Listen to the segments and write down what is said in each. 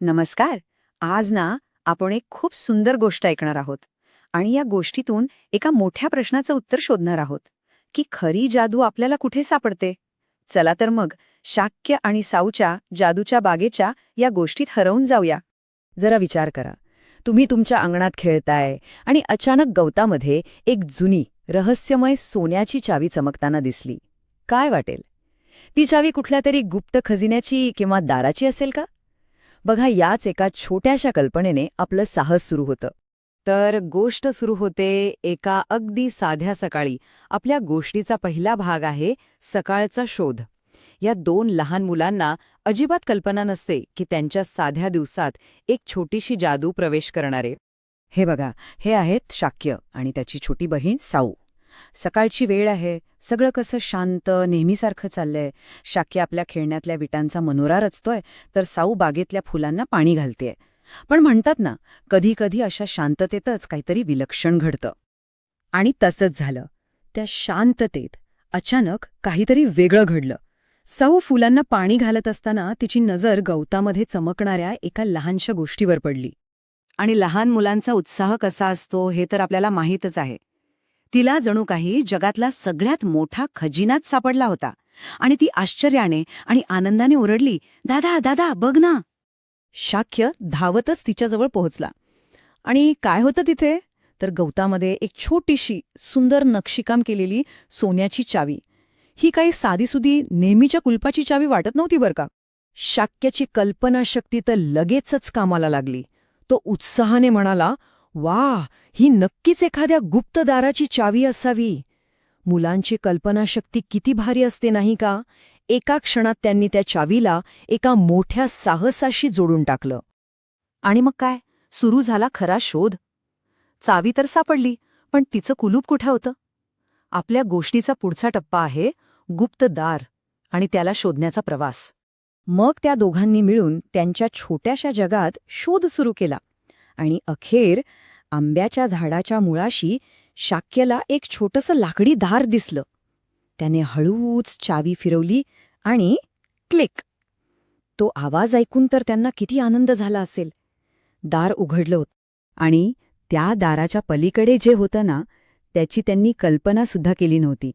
नमस्कार. आज ना आपण एक खूप सुंदर गोष्ट ऐकणार आहोत आणि या गोष्टीतून एका मोठ्या प्रश्नाचं उत्तर शोधणार आहोत की खरी जादू आपल्याला कुठे सापडते. चला तर मग शाक्य आणि साऊच्या जादूच्या बागेच्या या गोष्टीत हरवून जाऊया. जरा विचार करा, तुम्ही तुमच्या अंगणात खेळताय आणि अचानक गवतामध्ये एक जुनी रहस्यमय सोन्याची चावी चमकताना दिसली. काय वाटेल? ती चावी कुठल्या तरी गुप्त खजिन्याची किंवा दाराची असेल का? बघा, याच एका छोट्याशा कल्पनेने आपलं साहस सुरू होतं. तर गोष्ट सुरू होते एका अगदी साध्या सकाळी. आपल्या गोष्टीचा पहिला भाग आहे सकाळचा शोध. या दोन लहान मुलांना अजिबात कल्पना नसते की त्यांच्या साध्या दिवसात एक छोटीशी जादू प्रवेश करणारे. हे बघा, हे आहेत शाक्य आणि त्याची छोटी बहीण साऊ. सकाळची वेळ आहे, सगळं कसं शांत, नेहमीसारखं चाललंय. शाक्य आपल्या खेळण्यातल्या विटांचा मनोरा रचतोय, तर साऊ बागेतल्या फुलांना पाणी घालतेय. पण म्हणतात ना, कधी कधी अशा शांततेतच काहीतरी विलक्षण घडतं. आणि तसंच झालं. त्या शांततेत अचानक काहीतरी वेगळं घडलं. साऊ फुलांना पाणी घालत असताना तिची नजर गवतामध्ये चमकणाऱ्या एका लहानशा गोष्टीवर पडली. आणि लहान मुलांचा उत्साह कसा असतो हे तर आपल्याला माहीतच आहे. तिला जणू काही जगातला सगळ्यात मोठा खजिनाच सापडला होता आणि ती आश्चर्याने आणि आनंदाने ओरडली, दादा दादा बघ ना. शाक्य धावतच तिच्याजवळ पोहोचला. आणि काय होतं तिथे? तर गवतामध्ये एक छोटीशी सुंदर नक्षीकाम केलेली सोन्याची चावी. ही काही साधीसुधी नेहमीच्या कुलपाची चावी वाटत नव्हती बरं का. शाक्याची कल्पनाशक्ती तर लगेचच कामाला लागली. तो उत्साहाने म्हणाला, वा, ही नक्कीच एखाद्या गुप्त दाराची चावी असावी. मुलांची कल्पनाशक्ती किती भारी असते नाही का. एका क्षणात त्यांनी त्या चावीला एका मोठ्या साहसाशी जोडून टाकलं. आणि मग काय, सुरू झाला खरा शोध. चावी तर सापडली, पण तिचं कुलूप कुठे होतं? आपल्या गोष्टीचा पुढचा टप्पा आहे गुप्त दार आणि त्याला शोधण्याचा प्रवास. मग त्या दोघांनी मिळून त्यांच्या छोट्याशा जगात शोध सुरू केला. आणि अखेर आंब्याच्या झाडाच्या मुळाशी शाक्यला एक छोटंसं लाकडी दार दिसलं. त्याने हळूच चावी फिरवली आणि क्लिक. तो आवाज ऐकून तर त्यांना किती आनंद झाला असेल. दार उघडलं होतं आणि त्या दाराच्या पलीकडे जे होतं ना, त्याची त्यांनी कल्पनासुद्धा केली नव्हती.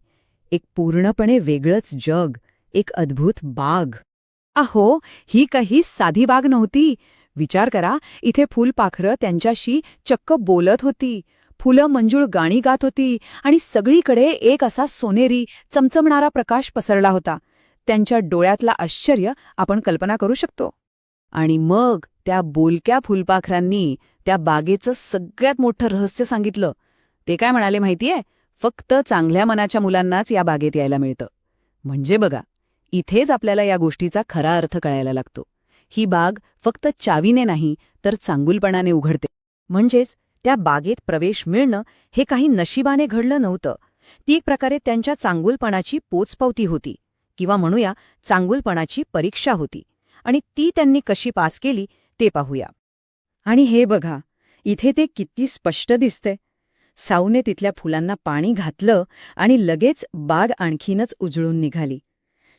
एक पूर्णपणे वेगळंच जग, एक अद्भुत बाग. अहो, ही काही साधी बाग नव्हती. विचार करा, इथे फुलपाखरं त्यांच्याशी चक्क बोलत होती, फुलं मंजूळ गाणी गात होती आणि सगळीकडे एक असा सोनेरी चमचमणारा प्रकाश पसरला होता. त्यांच्या डोळ्यातला आश्चर्य आपण कल्पना करू शकतो. आणि मग त्या बोलक्या फुलपाखरांनी त्या बागेचं सगळ्यात मोठं रहस्य सांगितलं. ते काय म्हणाले माहितीये? फक्त चांगल्या मनाच्या मुलांनाच या बागेत यायला मिळतं. म्हणजे बघा, इथेच आपल्याला या गोष्टीचा खरा अर्थ कळायला लागतो. ही बाग फक्त चावीने नाही तर चांगुलपणाने उघडते. म्हणजेच त्या बागेत प्रवेश मिळणं हे काही नशिबाने घडलं नव्हतं. ती एक प्रकारे त्यांच्या चांगुलपणाची पोचपावती होती, किंवा म्हणूया चांगुलपणाची परीक्षा होती. आणि ती त्यांनी कशी पास केली ते पाहूया. आणि हे बघा, इथे ते किती स्पष्ट दिसते. साऊने तिथल्या फुलांना पाणी घातलं आणि लगेच बाग आणखीनच उजळून निघाली.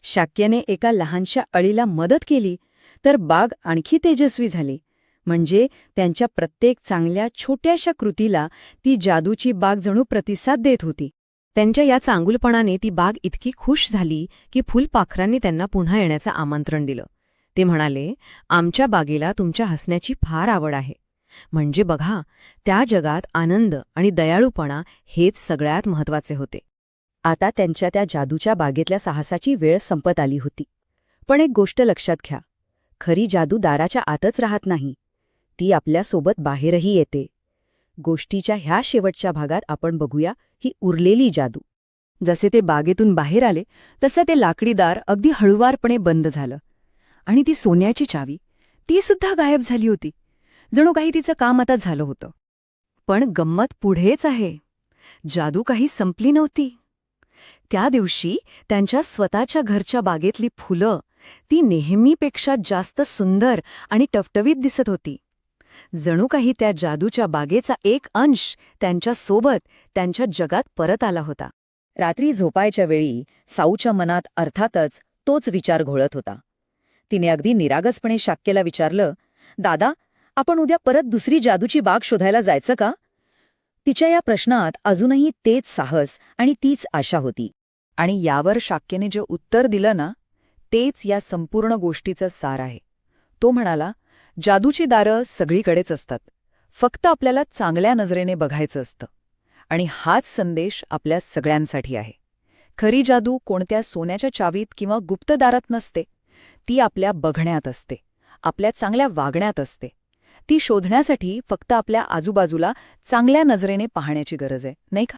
शाक्याने एका लहानशा अळीला मदत केली, तर बाग आणखी तेजस्वी झाली. म्हणजे त्यांच्या प्रत्येक चांगल्या छोट्याशा कृतीला ती जादूची बाग जणू प्रतिसाद देत होती. त्यांच्या या चांगुलपणाने ती बाग इतकी खुश झाली की फुलपाखरांनी त्यांना पुन्हा येण्याचं आमंत्रण दिलं. ते म्हणाले, आमच्या बागेला तुमच्या हसण्याची फार आवड आहे. म्हणजे बघा, त्या जगात आनंद आणि दयाळूपणा हेच सगळ्यात महत्वाचे होते. आता त्यांच्या त्या जादूच्या बागेतल्या साहसाची वेळ संपत आली होती. पण एक गोष्ट लक्षात घ्या, खरी जादू दाराच्या आतच राहत नाही, ती आपल्यासोबत बाहेरही येते. गोष्टीच्या ह्या शेवटच्या भागात आपण बघूया ही उरलेली जादू. जसे ते बागेतून बाहेर आले तसे ते लाकडी दार अगदी हळुवारपणे बंद झालं. आणि ती सोन्याची चावी, ती सुद्धा गायब झाली होती. जणू काही तिचं काम आता झालं होतं. पण गंमत पुढेच आहे. जादू काही संपली नव्हती. त्या दिवशी त्यांच्या स्वतःच्या घरच्या बागेतली फुलं ती नेहमीपेक्षा जास्त सुंदर आणि टवटवीत दिसत होती. जणू काही त्या जादूच्या बागेचा एक अंश त्यांच्यासोबत त्यांच्या जगात परत आला होता. रात्री झोपायच्या वेळी साऊच्या मनात अर्थातच तोच विचार घोळत होता. तिने अगदी निरागसपणे शाक्यला विचारलं, दादा, आपण उद्या परत दुसरी जादूची बाग शोधायला जायचं का? तिच्या या प्रश्नात अजूनही तेच साहस आणि तीच आशा होती. आणि यावर शाक्यने जे उत्तर दिलं ना, तेच या संपूर्ण गोष्टीचं सार आहे. तो म्हणाला, जादूची दारं सगळीकडेच असतात, फक्त आपल्याला चांगल्या नजरेने बघायचं असतं. आणि हाच संदेश आपल्या सगळ्यांसाठी आहे. खरी जादू कोणत्या सोन्याच्या चावीत किंवा गुप्त दारात नसते. ती आपल्या बघण्यात असते, आपल्या चांगल्या वागण्यात असते. ती शोधण्यासाठी फक्त आपल्या आजूबाजूला चांगल्या नजरेने पाहण्याची गरज आहे, नाही का?